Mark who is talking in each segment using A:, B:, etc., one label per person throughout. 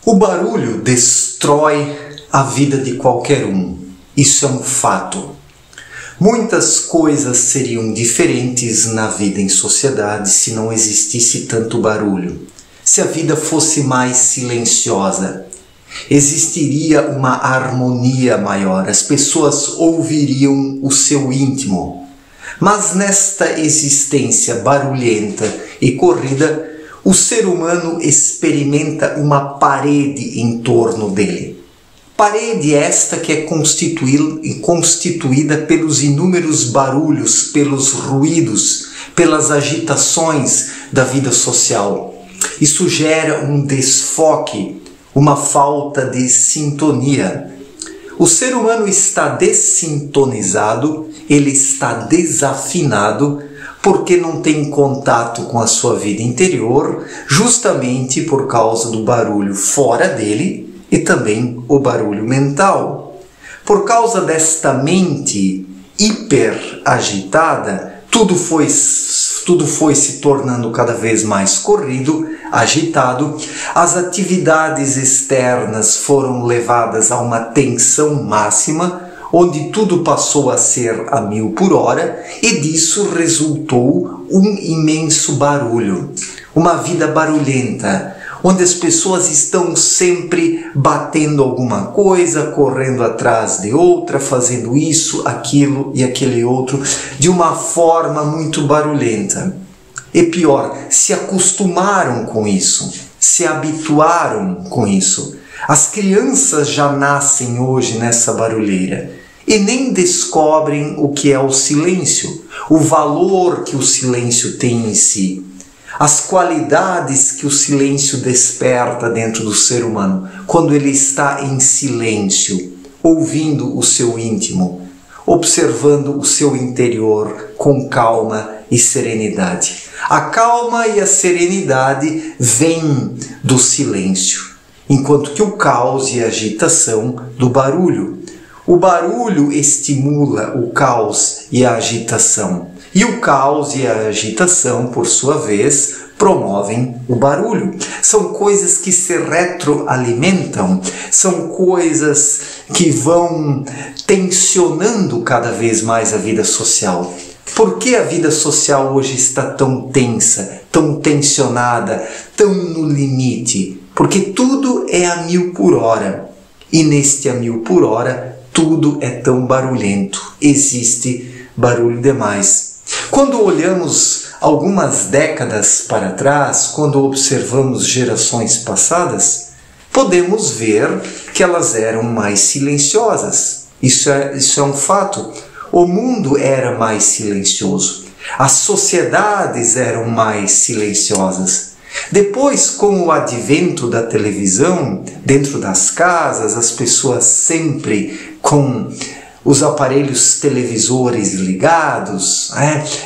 A: O barulho destrói a vida de qualquer um. Isso é um fato. Muitas coisas seriam diferentes na vida em sociedade se não existisse tanto barulho. Se a vida fosse mais silenciosa, existiria uma harmonia maior, as pessoas ouviriam o seu íntimo. Mas nesta existência barulhenta e corrida, o ser humano experimenta uma parede em torno dele. Parede esta que é constituída pelos inúmeros barulhos, pelos ruídos, pelas agitações da vida social. Isso gera um desfoque, uma falta de sintonia. O ser humano está dessintonizado, ele está desafinado, porque não tem contato com a sua vida interior, justamente por causa do barulho fora dele e também o barulho mental. Por causa desta mente hiper agitada, tudo foi se tornando cada vez mais corrido, agitado, as atividades externas foram levadas a uma tensão máxima, onde tudo passou a ser a 1000 por hora, e disso resultou um imenso barulho, uma vida barulhenta, onde as pessoas estão sempre batendo alguma coisa, correndo atrás de outra, fazendo isso, aquilo e aquele outro, de uma forma muito barulhenta. E pior, se acostumaram com isso, se habituaram com isso. As crianças já nascem hoje nessa barulheira e nem descobrem o que é o silêncio, o valor que o silêncio tem em si, as qualidades que o silêncio desperta dentro do ser humano quando ele está em silêncio, ouvindo o seu íntimo, observando o seu interior com calma e serenidade. A calma e a serenidade vêm do silêncio, enquanto que o caos e a agitação do barulho. O barulho estimula o caos e a agitação, e o caos e a agitação, por sua vez, promovem o barulho. São coisas que se retroalimentam, são coisas que vão tensionando cada vez mais a vida social. Por que a vida social hoje está tão tensa, tão tensionada, tão no limite? Porque tudo é a 1000 por hora, e neste a 1000 por hora, tudo é tão barulhento, existe barulho demais. Quando olhamos algumas décadas para trás, quando observamos gerações passadas, podemos ver que elas eram mais silenciosas. Isso é um fato. O mundo era mais silencioso. As sociedades eram mais silenciosas. Depois, com o advento da televisão, dentro das casas, as pessoas sempre com os aparelhos televisores ligados,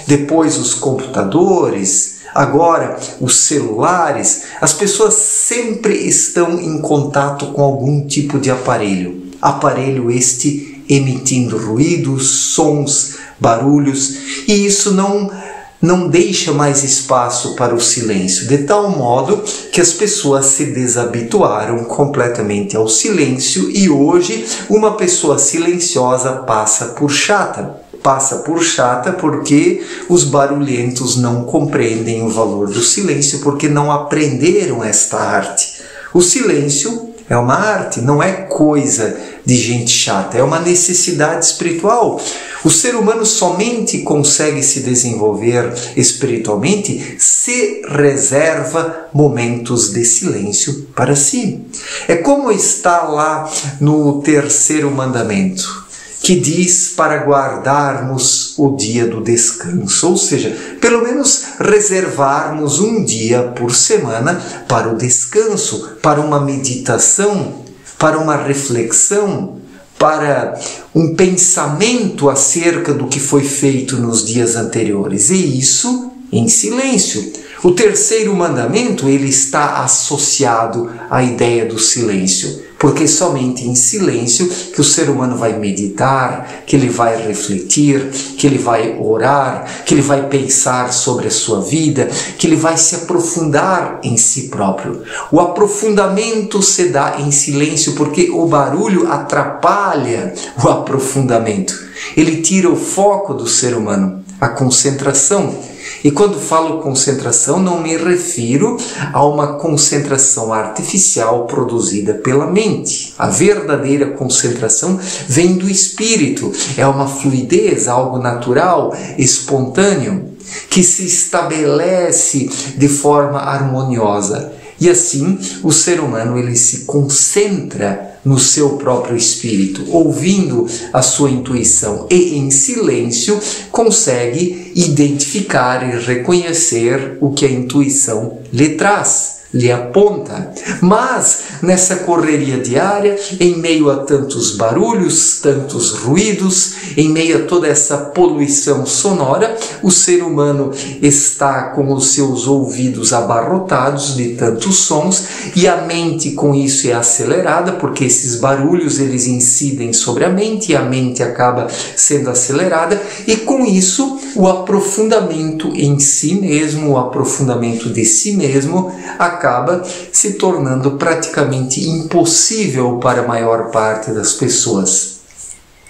A: depois os computadores, agora os celulares, as pessoas sempre estão em contato com algum tipo de aparelho. Aparelho este emitindo ruídos, sons, barulhos, e isso não deixa mais espaço para o silêncio, de tal modo que as pessoas se desabituaram completamente ao silêncio e hoje uma pessoa silenciosa passa por chata. Passa por chata porque os barulhentos não compreendem o valor do silêncio, porque não aprenderam esta arte. O silêncio é uma arte, não é coisa de gente chata, é uma necessidade espiritual. O ser humano somente consegue se desenvolver espiritualmente se reserva momentos de silêncio para si. É como está lá no 3º mandamento, que diz para guardarmos o dia do descanso, ou seja, pelo menos reservarmos um dia por semana para o descanso, para uma meditação, para uma reflexão, para um pensamento acerca do que foi feito nos dias anteriores, e isso em silêncio. O 3º mandamento ele está associado à ideia do silêncio. porque somente em silêncio que o ser humano vai meditar, que ele vai refletir, que ele vai orar, que ele vai pensar sobre a sua vida, que ele vai se aprofundar em si próprio. O aprofundamento se dá em silêncio porque o barulho atrapalha o aprofundamento. Ele tira o foco do ser humano, a concentração. E quando falo concentração, não me refiro a uma concentração artificial produzida pela mente. A verdadeira concentração vem do espírito, é uma fluidez, algo natural, espontâneo, que se estabelece de forma harmoniosa. E assim, o ser humano ele se concentra no seu próprio espírito, ouvindo a sua intuição e em silêncio consegue identificar e reconhecer o que a intuição lhe traz, lhe aponta. Mas nessa correria diária, em meio a tantos barulhos, tantos ruídos, em meio a toda essa poluição sonora, o ser humano está com os seus ouvidos abarrotados de tantos sons e a mente com isso é acelerada, porque esses barulhos eles incidem sobre a mente e a mente acaba sendo acelerada, e com isso o aprofundamento em si mesmo, o aprofundamento de si mesmo acaba se tornando praticamente impossível para a maior parte das pessoas,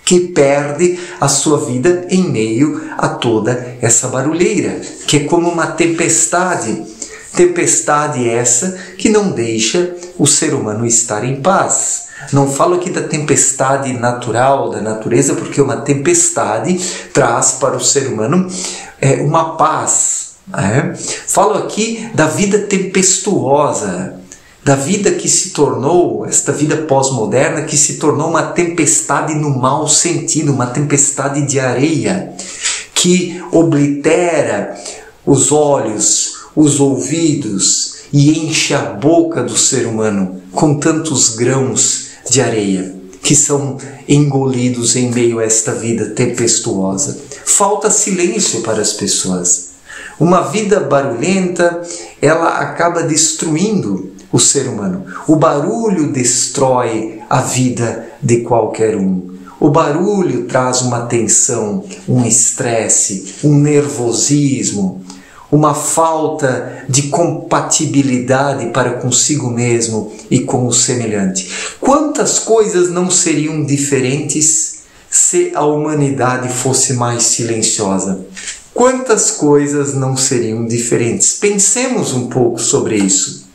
A: que perde a sua vida em meio a toda essa barulheira, que é como uma tempestade. Tempestade essa que não deixa o ser humano estar em paz. Não falo aqui da tempestade natural, da natureza, porque uma tempestade traz para o ser humano uma paz. Falo aqui da vida tempestuosa, da vida que se tornou, esta vida pós-moderna, que se tornou uma tempestade no mau sentido, uma tempestade de areia, que oblitera os olhos, os ouvidos e enche a boca do ser humano com tantos grãos de areia que são engolidos em meio a esta vida tempestuosa. Falta silêncio para as pessoas. Uma vida barulhenta, ela acaba destruindo o ser humano. O barulho destrói a vida de qualquer um. O barulho traz uma tensão, um estresse, um nervosismo, uma falta de compatibilidade para consigo mesmo e com o semelhante. Quantas coisas não seriam diferentes se a humanidade fosse mais silenciosa? Quantas coisas não seriam diferentes? Pensemos um pouco sobre isso.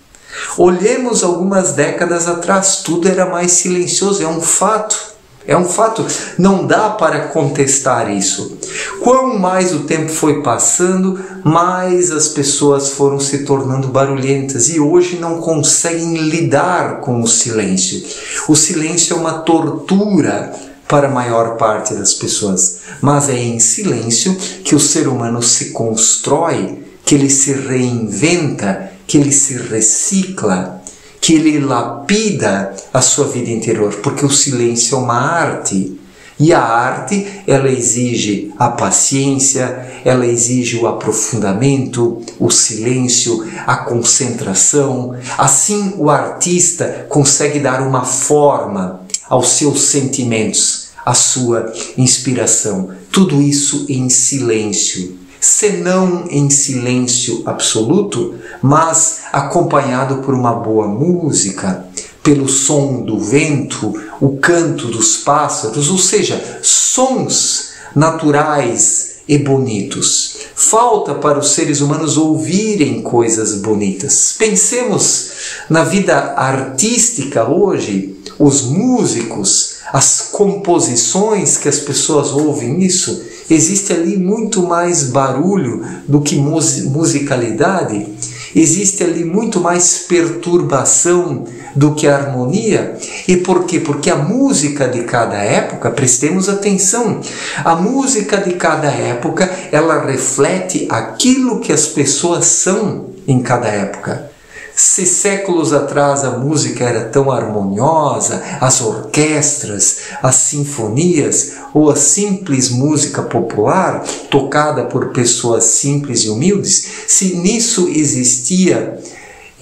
A: Olhemos algumas décadas atrás, tudo era mais silencioso, é um fato. É um fato, não dá para contestar isso. Quanto mais o tempo foi passando, mais as pessoas foram se tornando barulhentas e hoje não conseguem lidar com o silêncio. O silêncio é uma tortura para a maior parte das pessoas, mas é em silêncio que o ser humano se constrói, que ele se reinventa, que ele se recicla, que ele lapida a sua vida interior, porque o silêncio é uma arte. E a arte, ela exige a paciência, ela exige o aprofundamento, o silêncio, a concentração. Assim, o artista consegue dar uma forma aos seus sentimentos, à sua inspiração. Tudo isso em silêncio. Se não em silêncio absoluto, mas acompanhado por uma boa música, pelo som do vento, o canto dos pássaros, ou seja, sons naturais e bonitos. Falta para os seres humanos ouvirem coisas bonitas. Pensemos na vida artística hoje, os músicos, as composições que as pessoas ouvem isso. Existe ali muito mais barulho do que musicalidade. Existe ali muito mais perturbação do que harmonia. E por quê? Porque a música de cada época, prestemos atenção, a música de cada época, ela reflete aquilo que as pessoas são em cada época. Se séculos atrás a música era tão harmoniosa, as orquestras, as sinfonias ou a simples música popular, tocada por pessoas simples e humildes, se nisso existia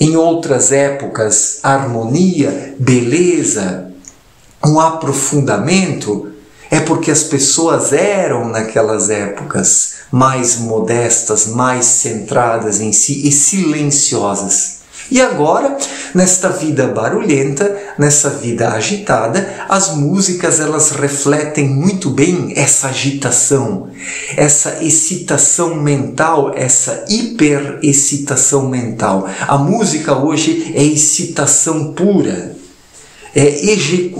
A: em outras épocas, harmonia, beleza, um aprofundamento, é porque as pessoas eram naquelas épocas mais modestas, mais centradas em si e silenciosas. E agora, nesta vida barulhenta, nessa vida agitada, as músicas elas refletem muito bem essa agitação, essa excitação mental, essa hiperexcitação mental. A música hoje é excitação pura, é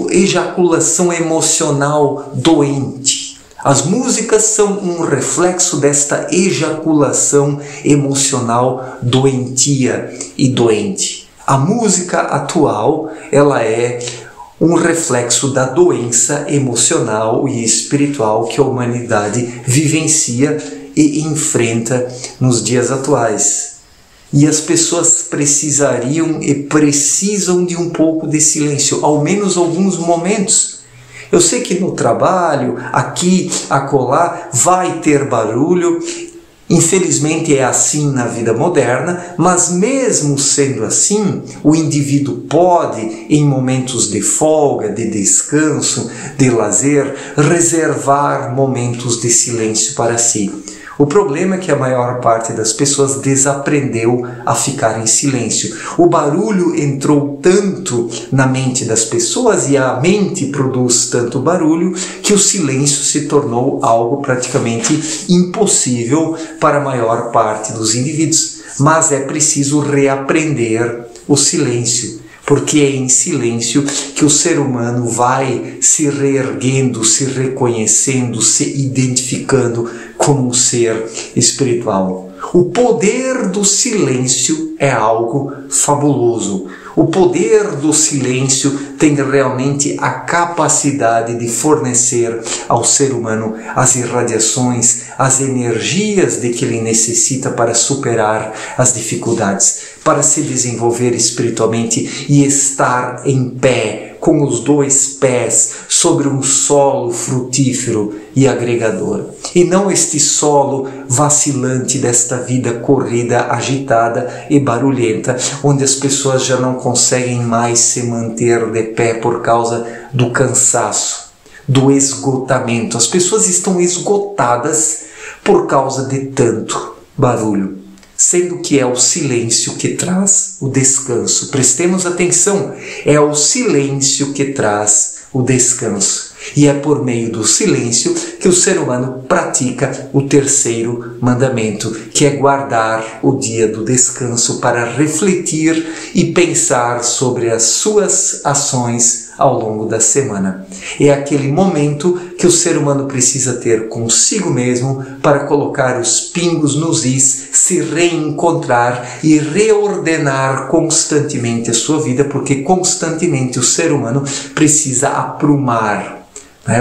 A: ejaculação emocional doente. As músicas são um reflexo desta ejaculação emocional doentia e doente. A música atual, ela é um reflexo da doença emocional e espiritual que a humanidade vivencia e enfrenta nos dias atuais. E as pessoas precisariam e precisam de um pouco de silêncio, ao menos alguns momentos. Eu sei que no trabalho, aqui, acolá, vai ter barulho. Infelizmente é assim na vida moderna, mas mesmo sendo assim, o indivíduo pode, em momentos de folga, de descanso, de lazer, reservar momentos de silêncio para si. O problema é que a maior parte das pessoas desaprendeu a ficar em silêncio. O barulho entrou tanto na mente das pessoas e a mente produz tanto barulho que o silêncio se tornou algo praticamente impossível para a maior parte dos indivíduos. Mas é preciso reaprender o silêncio, porque é em silêncio que o ser humano vai se reerguendo, se reconhecendo, se identificando como um ser espiritual. O poder do silêncio é algo fabuloso. O poder do silêncio tem realmente a capacidade de fornecer ao ser humano as irradiações, as energias de que ele necessita para superar as dificuldades, para se desenvolver espiritualmente e estar em pé, com os dois pés sobre um solo frutífero e agregador. E não este solo vacilante desta vida corrida, agitada e barulhenta, onde as pessoas já não conseguem mais se manter de pé por causa do cansaço, do esgotamento. As pessoas estão esgotadas por causa de tanto barulho, sendo que é o silêncio que traz o descanso. Prestemos atenção, é o silêncio que traz o descanso. E é por meio do silêncio que o ser humano pratica o terceiro mandamento, que é guardar o dia do descanso para refletir e pensar sobre as suas ações ao longo da semana. É aquele momento que o ser humano precisa ter consigo mesmo para colocar os pingos nos is, se reencontrar e reordenar constantemente a sua vida, porque constantemente o ser humano precisa aprumar.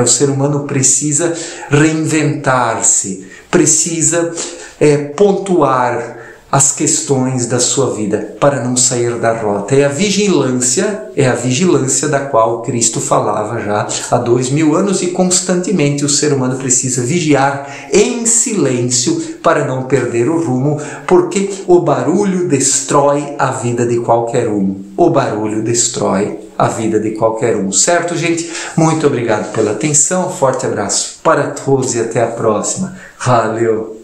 A: O ser humano precisa reinventar-se, precisa pontuar as questões da sua vida para não sair da rota. É a vigilância da qual Cristo falava já há 2000 anos, e constantemente o ser humano precisa vigiar em silêncio para não perder o rumo, porque o barulho destrói a vida de qualquer um. O barulho destrói a vida de qualquer um. Certo, gente? Muito obrigado pela atenção, forte abraço para todos e até a próxima. Valeu!